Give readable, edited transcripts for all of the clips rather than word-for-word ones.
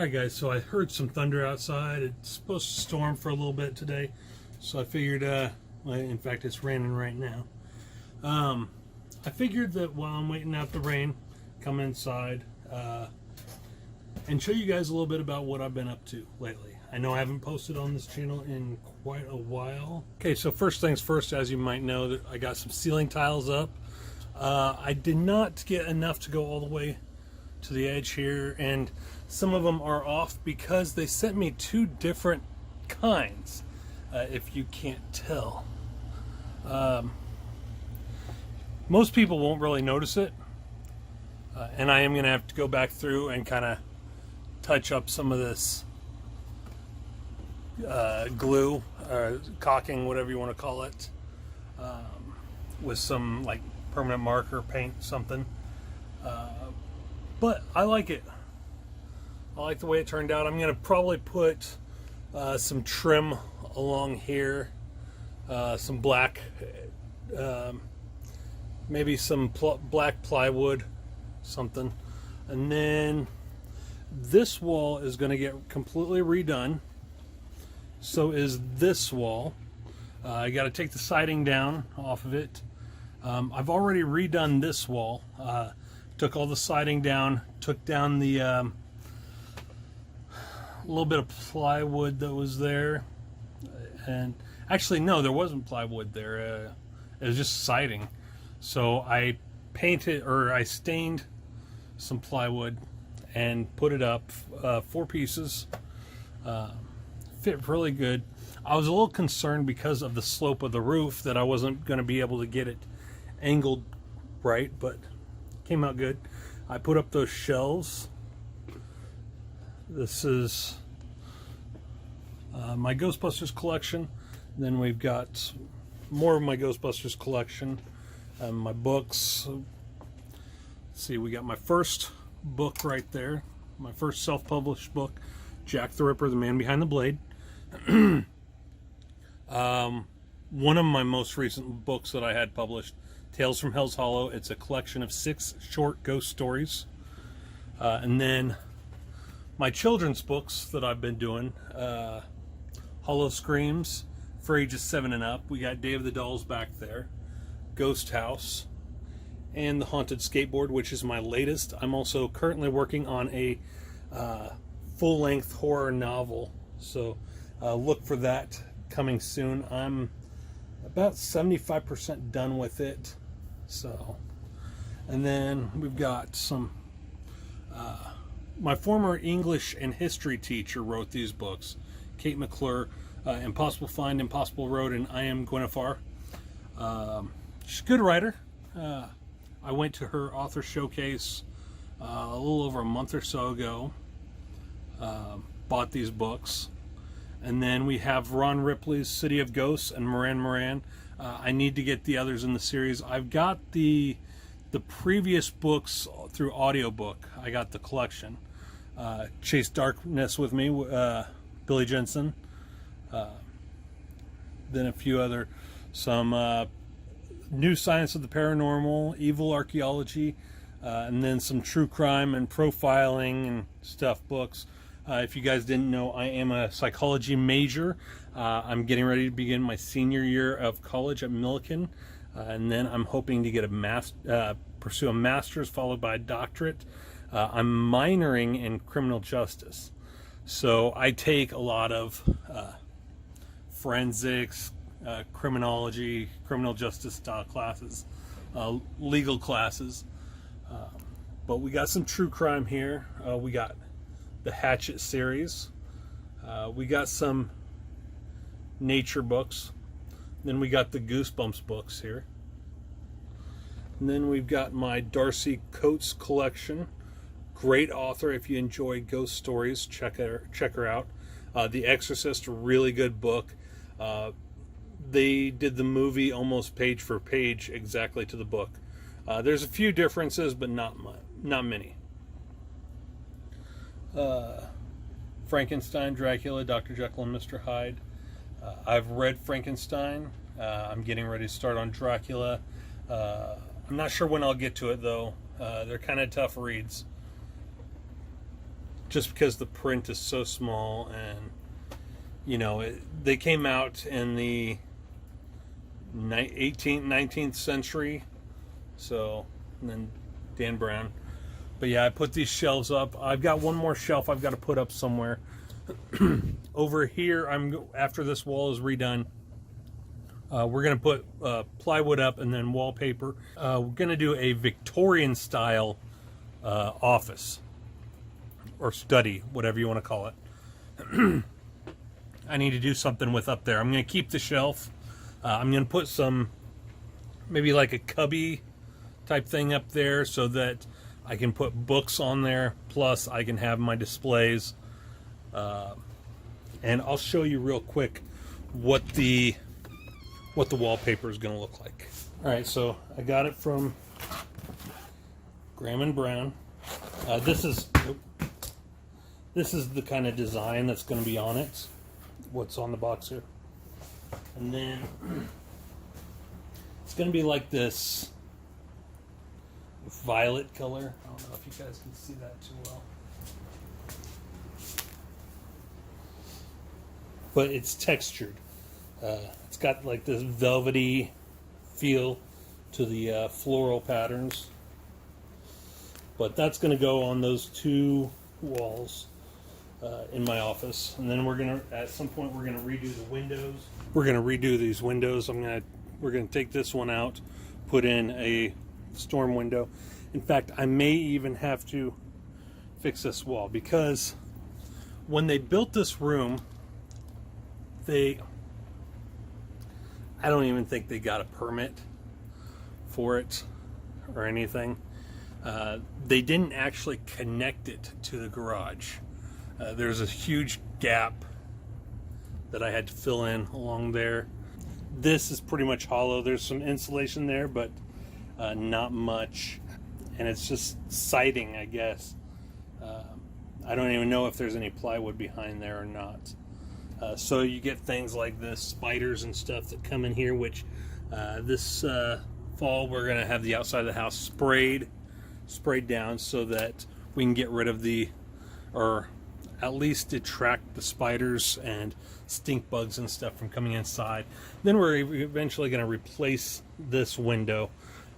Alright guys, so I heard some thunder outside. It's supposed to storm for a little bit today, so I figured, well, in fact it's raining right now. I figured that while I'm waiting out the rain, come inside and show you guys a little bit about what I've been up to lately. I know I haven't posted on this channel in quite a while. Okay, so first things first, as you might know, that I got some ceiling tiles up. I did not get enough to go all the way to the edge here, and some of them are off because they sent me two different kinds, if you can't tell. Most people won't really notice it, and I am going to have to go back through and kind of touch up some of this glue, caulking, whatever you want to call it, with some like permanent marker, paint, something. But I like it. I like the way it turned out. I'm going to probably put some trim along here, some black, maybe some black plywood, something. And then this wall is going to get completely redone. So is this wall. I got to take the siding down off of it. I've already redone this wall. Took all the siding down, took down the little bit of plywood that was there, and actually no, there wasn't plywood there. It was just siding. So I painted, or I stained some plywood and put it up, 4 pieces. Fit really good. I was a little concerned because of the slope of the roof that I wasn't going to be able to get it angled right, but came out good. I put up those shelves. This is my Ghostbusters collection. Then we've got more of my Ghostbusters collection. My books. Let's see, we got my first book right there. My first self-published book, Jack the Ripper, The Man Behind the Blade. One of my most recent books that I had published, Tales from Hell's Hollow. It's a collection of 6 short ghost stories. And then my children's books that I've been doing, Hollow Screams for ages 7 and up. We got Day of the Dolls back there, Ghost House, and The Haunted Skateboard, which is my latest. I'm also currently working on a full-length horror novel, so look for that coming soon. I'm about 75% done with it. So, and then we've got some, my former English and history teacher wrote these books, Kate McClure, Impossible Find, Impossible Road, and I Am Gwennifer. She's a good writer. I went to her author showcase a little over a month or so ago, bought these books. And then we have Ron Ripley's City of Ghosts and Moran. I need to get the others in the series. I've got the previous books through audiobook. I got the collection. Chase Darkness with Me, Billy Jensen. Then a few other, some New Science of the Paranormal, Evil Archaeology, and then some true crime and profiling and stuff books. If you guys didn't know, I am a psychology major. I'm getting ready to begin my senior year of college at Millikan, and then I'm hoping to get pursue a master's followed by a doctorate. I'm minoring in criminal justice, so I take a lot of forensics, criminology, criminal justice style classes, legal classes. But we got some true crime here. We got the Hatchet series. We got some nature books. Then we got the Goosebumps books here. And then we've got my Darcy Coates collection. Great author. If you enjoy ghost stories, check her out. The Exorcist, really good book. They did the movie almost page for page exactly to the book. There's a few differences, but not many. Frankenstein, Dracula, Dr. Jekyll and Mr. Hyde. I've read Frankenstein. I'm getting ready to start on Dracula. I'm not sure when I'll get to it though. They're kind of tough reads. just because the print is so small, and they came out in the 18th, 19th century. So, and then Dan Brown. But yeah, I put these shelves up. I've got one more shelf I've got to put up somewhere. Over here, after this wall is redone, we're going to put plywood up and then wallpaper. We're going to do a Victorian style office or study, whatever you want to call it. I need to do something with up there. I'm going to keep the shelf. I'm going to put some, maybe like a cubby type thing up there so that I can put books on there. Plus, I can have my displays. And I'll show you real quick what the wallpaper is going to look like. All right, so I got it from Graham and Brown. This is the kind of design that's going to be on it. What's on the box here, and then it's going to be like this violet color. I don't know if you guys can see that too well, but it's textured. It's got like this velvety feel to the floral patterns, but that's going to go on those two walls in my office. And then at some point we're gonna redo the windows. We're gonna redo these windows. We're gonna take this one out, put in a storm window. In fact, I may even have to fix this wall, because when they built this room, I don't even think they got a permit for it or anything. They didn't actually connect it to the garage. There's a huge gap that I had to fill in along there. This is pretty much hollow. There's some insulation there, but not much. And it's just siding, I guess. I don't even know if there's any plywood behind there or not. So you get things like this, spiders and stuff that come in here, which this fall we're going to have the outside of the house sprayed down so that we can get rid of or at least detract the spiders and stink bugs and stuff from coming inside. Then we're eventually going to replace this window.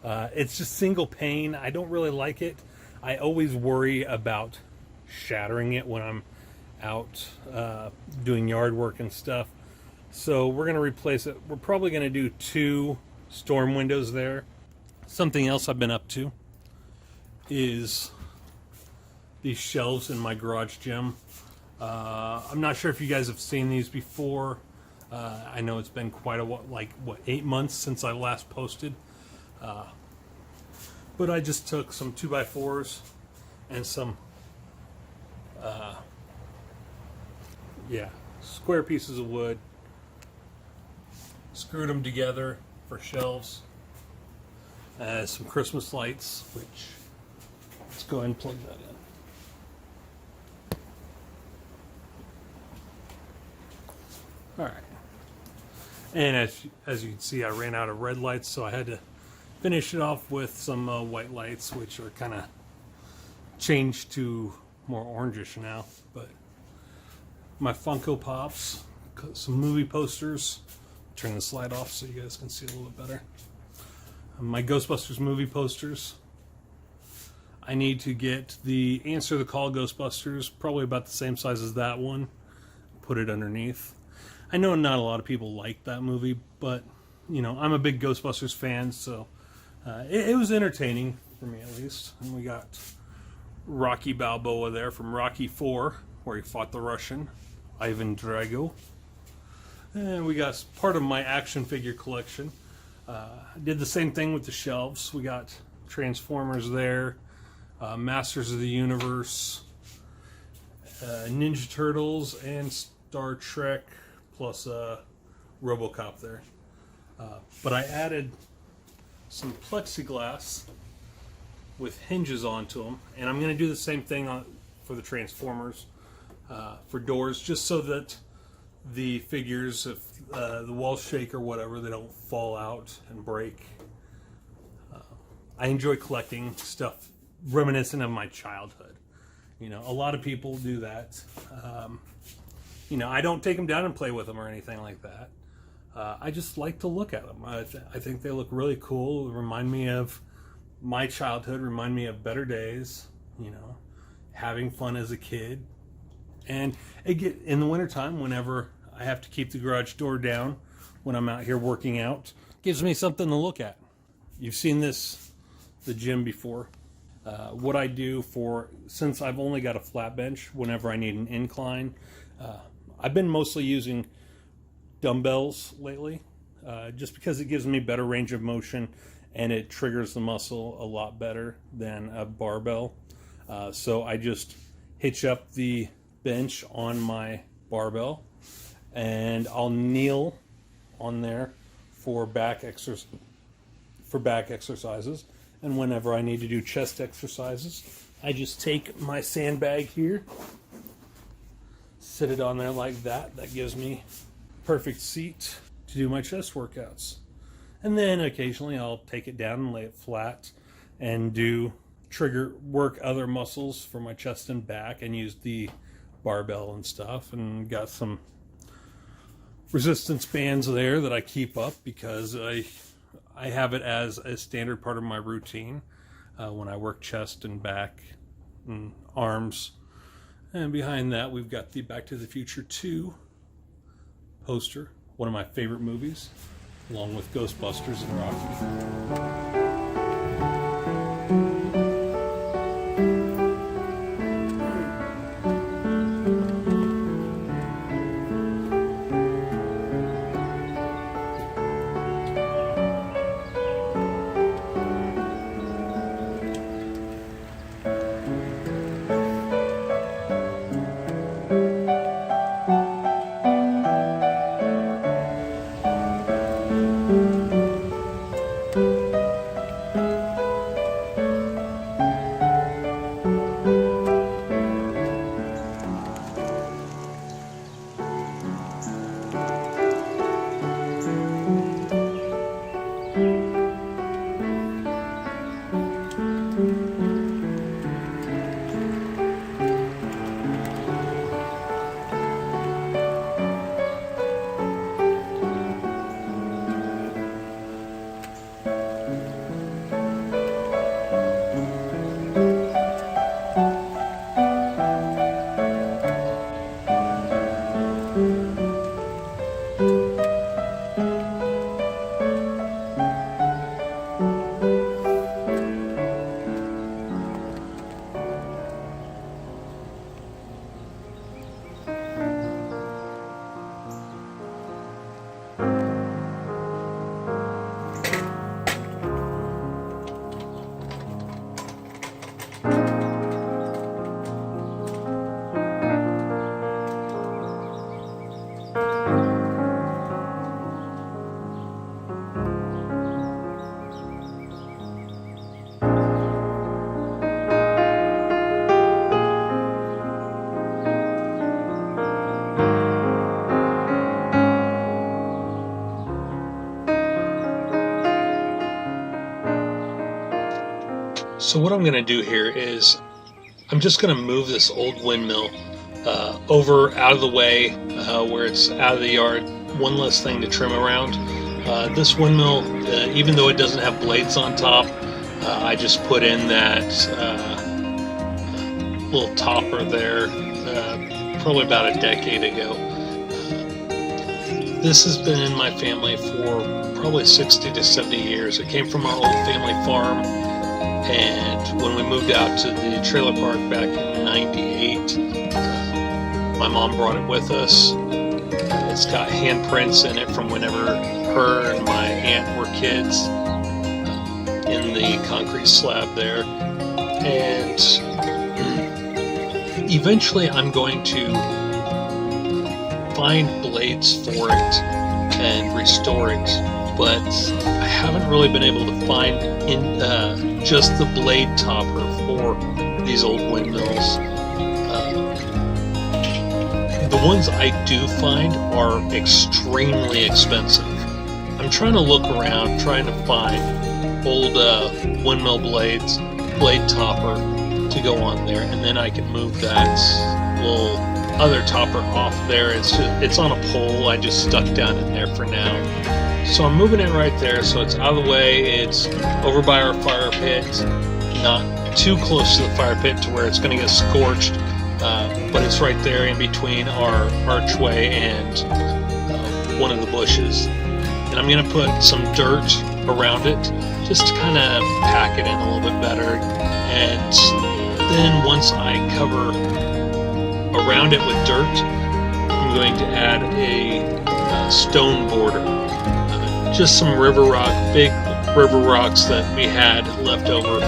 It's just single pane. I don't really like it. I always worry about shattering it when I'm out doing yard work and stuff. So we're going to replace it. We're probably going to do 2 storm windows there. Something else I've been up to is these shelves in my garage gym. I'm not sure if you guys have seen these before. I know it's been quite a while, 8 months since I last posted. But I just took some 2x4s and some square pieces of wood, screwed them together for shelves, some Christmas lights, which, let's go ahead and plug that in. All right, and as you can see, I ran out of red lights, so I had to finish it off with some white lights, which are kind of changed to more orangish now. But my Funko Pops, some movie posters. Turn the slide off so you guys can see a little bit better. My Ghostbusters movie posters. I need to get the Answer the Call Ghostbusters, probably about the same size as that one. Put it underneath. I know not a lot of people like that movie, but I'm a big Ghostbusters fan, so it was entertaining for me at least. And we got Rocky Balboa there from Rocky IV, where he fought the Russian, Ivan Drago. And we got part of my action figure collection. I did the same thing with the shelves. We got Transformers there, Masters of the Universe, Ninja Turtles, and Star Trek, plus RoboCop there. But I added some plexiglass with hinges onto them, and I'm going to do the same thing for the Transformers for doors, just so that the figures, if the walls shake or whatever, they don't fall out and break. I enjoy collecting stuff reminiscent of my childhood, A lot of people do that. I don't take them down and play with them or anything like that. I just like to look at them. I think they look really cool. Remind me of my childhood, remind me of better days, having fun as a kid. And in the wintertime, whenever I have to keep the garage door down when I'm out here working out, gives me something to look at. You've seen the gym before. What I do since I've only got a flat bench, whenever I need an incline, I've been mostly using dumbbells lately, just because it gives me better range of motion and it triggers the muscle a lot better than a barbell. So I just hitch up the bench on my barbell and I'll kneel on there for back exercises. And whenever I need to do chest exercises, I just take my sandbag here, sit it on there like that. That gives me perfect seat to do my chest workouts. And then occasionally I'll take it down and lay it flat and work other muscles for my chest and back and use the barbell and stuff, and got some resistance bands there that I keep up because I have it as a standard part of my routine when I work chest and back and arms. And behind that we've got the Back to the Future 2 poster, one of my favorite movies, along with Ghostbusters and Rocky. So what I'm going to do here is I'm just going to move this old windmill over out of the way where it's out of the yard. One less thing to trim around. This windmill, even though it doesn't have blades on top, I just put in that little topper there probably about a decade ago. This has been in my family for probably 60 to 70 years. It came from our old family farm. And when we moved out to the trailer park back in '98, my mom brought it with us. It's got handprints in it from whenever her and my aunt were kids in the concrete slab there. And eventually I'm going to find blades for it and restore it, but I haven't really been able to find just the blade topper for these old windmills. The ones I do find are extremely expensive. I'm trying to look around, trying to find old windmill blades, blade topper to go on there, and then I can move that little other topper off there. It's on a pole. I just stuck down in there for now. So I'm moving it right there so it's out of the way. It's over by our fire pit, not too close to the fire pit to where it's going to get scorched, but it's right there in between our archway and one of the bushes. And I'm going to put some dirt around it just to kind of pack it in a little bit better. And then once I cover around it with dirt, I'm going to add a stone border. Just some river rock, big river rocks that we had left over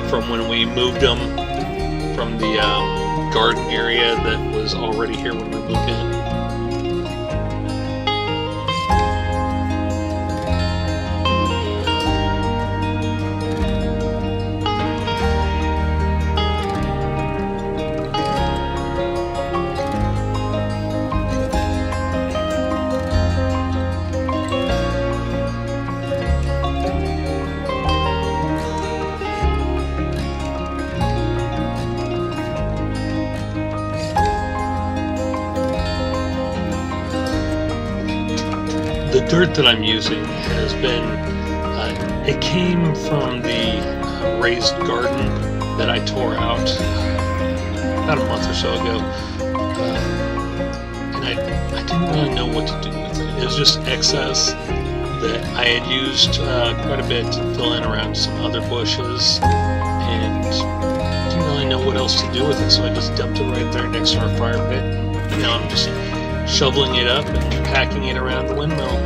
from when we moved them from the garden area that was already here when we moved in. The dirt that I'm using has been, it came from the raised garden that I tore out about a month or so ago, and I didn't really know what to do with it. It was just excess that I had used quite a bit to fill in around some other bushes, and didn't really know what else to do with it, so I just dumped it right there next to our fire pit, and now I'm just shoveling it up and packing it around the windmill.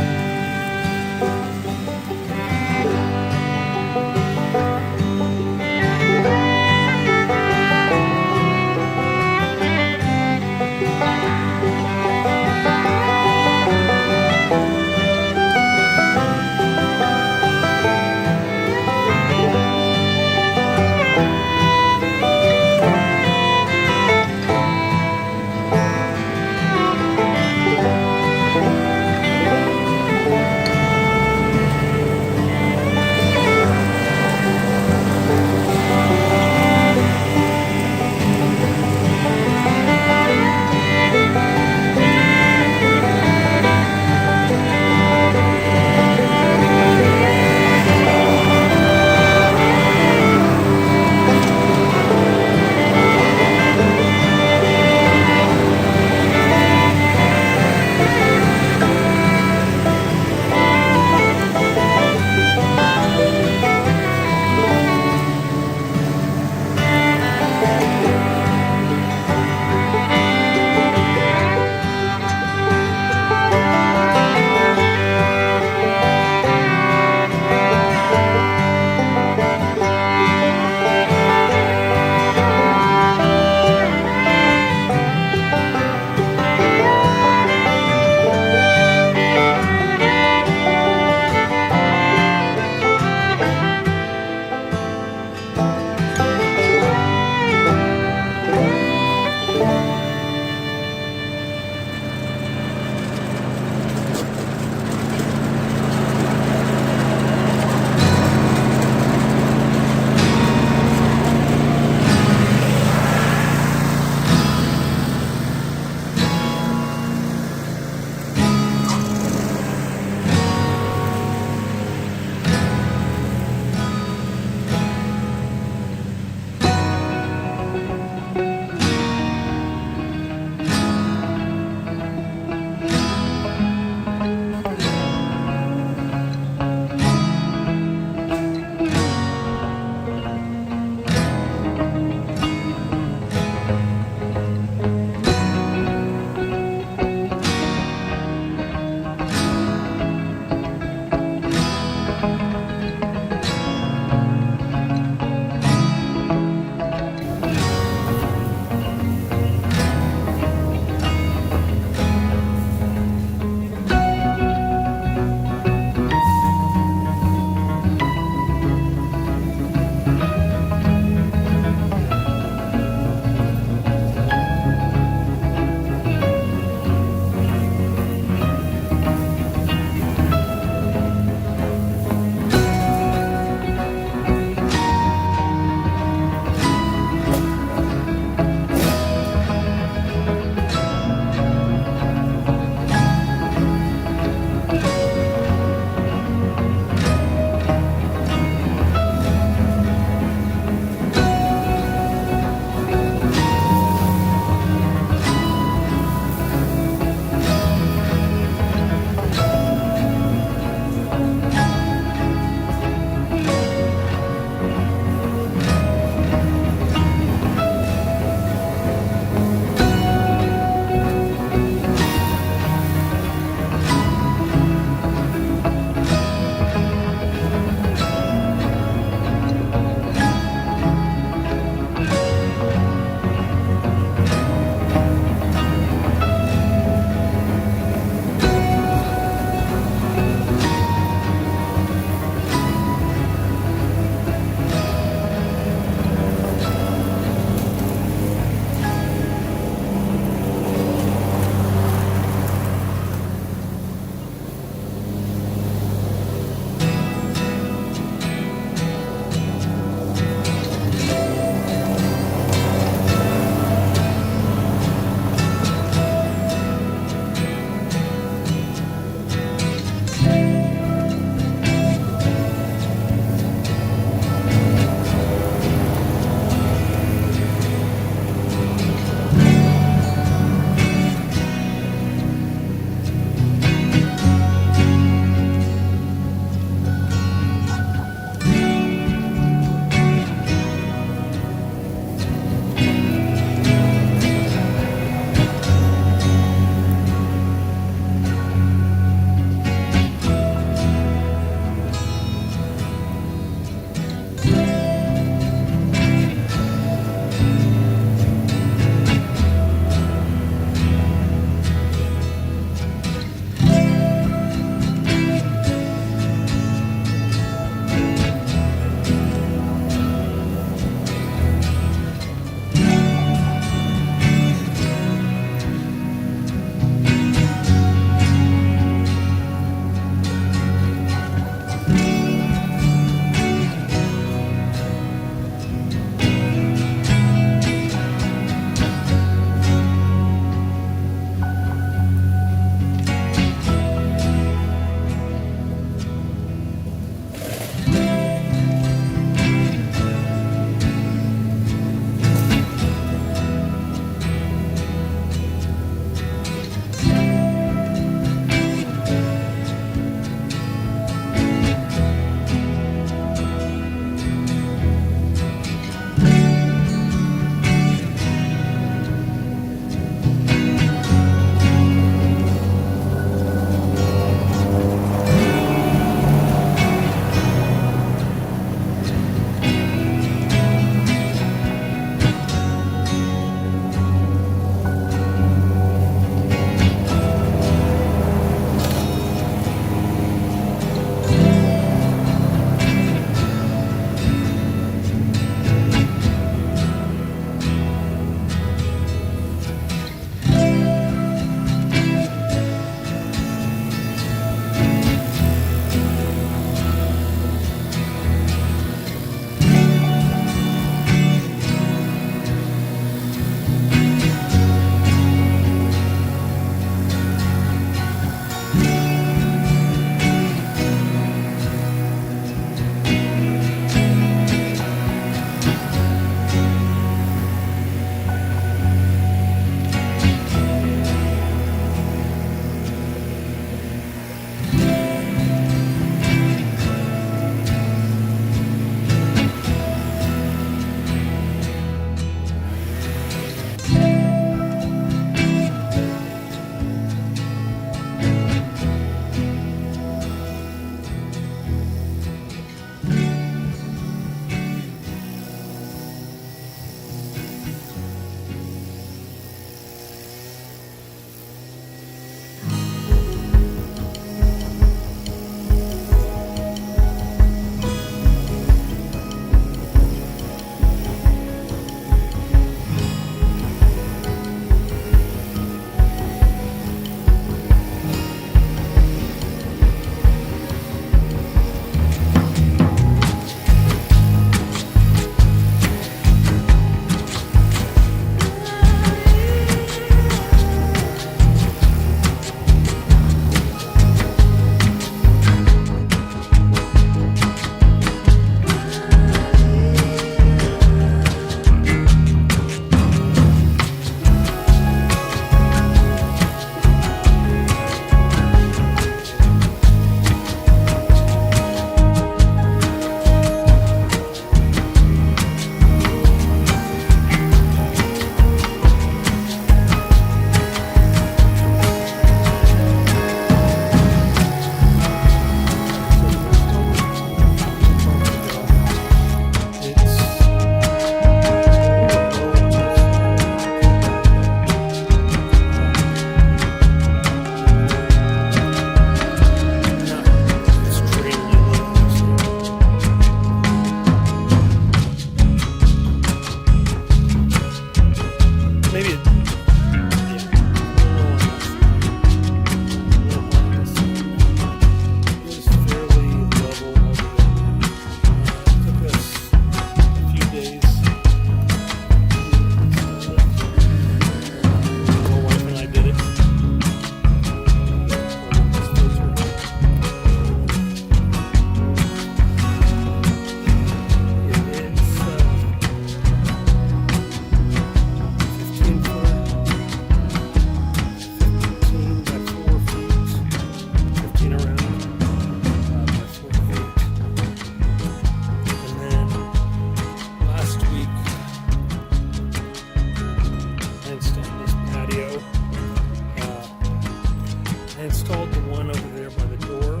I installed the one over there by the door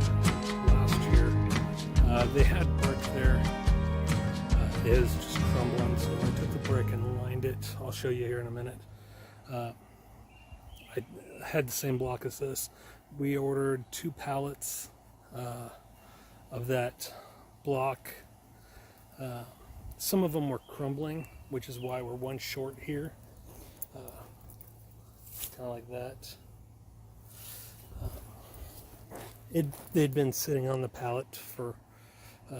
last year. They had brick there. It is just crumbling, so I took the brick and lined it. I'll show you here in a minute. I had the same block as this. We ordered 2 pallets of that block. Some of them were crumbling, which is why we're one short here. Kind of like that. They'd been sitting on the pallet for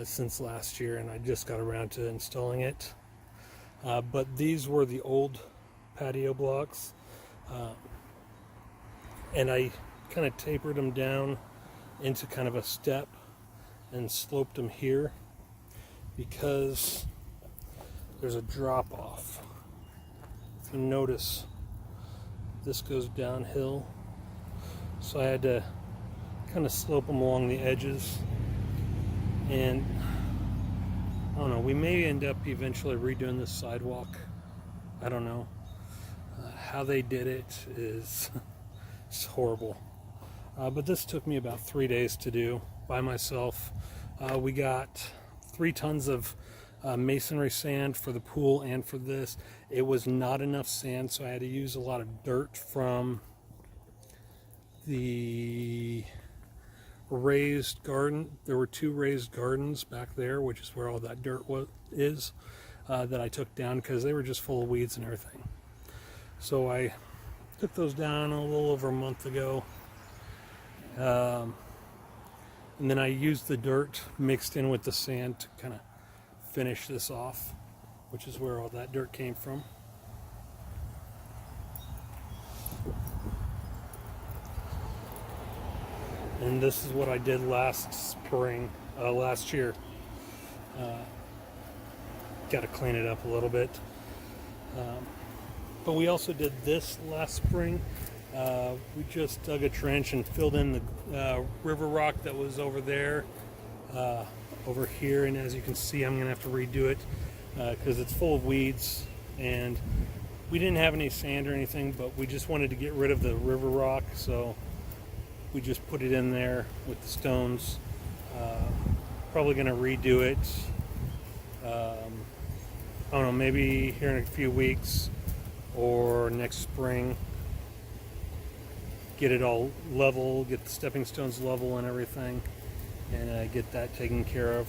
since last year, and I just got around to installing it. But these were the old patio blocks, and I kind of tapered them down into kind of a step and sloped them here because there's a drop off. If you notice, this goes downhill, so I had to kind of slope them along the edges. And I don't know, we may end up eventually redoing this sidewalk. I don't know. How they did it is it's horrible. But this took me about 3 days to do by myself. We got 3 tons of masonry sand for the pool and for this. It was not enough sand, so I had to use a lot of dirt from the raised garden. There were 2 raised gardens back there, which is where all that dirt is, that I took down because they were just full of weeds and everything. So I took those down a little over a month ago, and then I used the dirt mixed in with the sand to kind of finish this off, which is where all that dirt came from. And this is what I did last year. Got to clean it up a little bit. But we also did this last spring. We just dug a trench and filled in the river rock that was over there, over here. And as you can see, I'm going to have to redo it because it's full of weeds. And we didn't have any sand or anything, but we just wanted to get rid of the river rock. So we just put it in there with the stones. Probably going to redo it. I don't know, maybe here in a few weeks or next spring. Get it all level, get the stepping stones level and everything, and get that taken care of.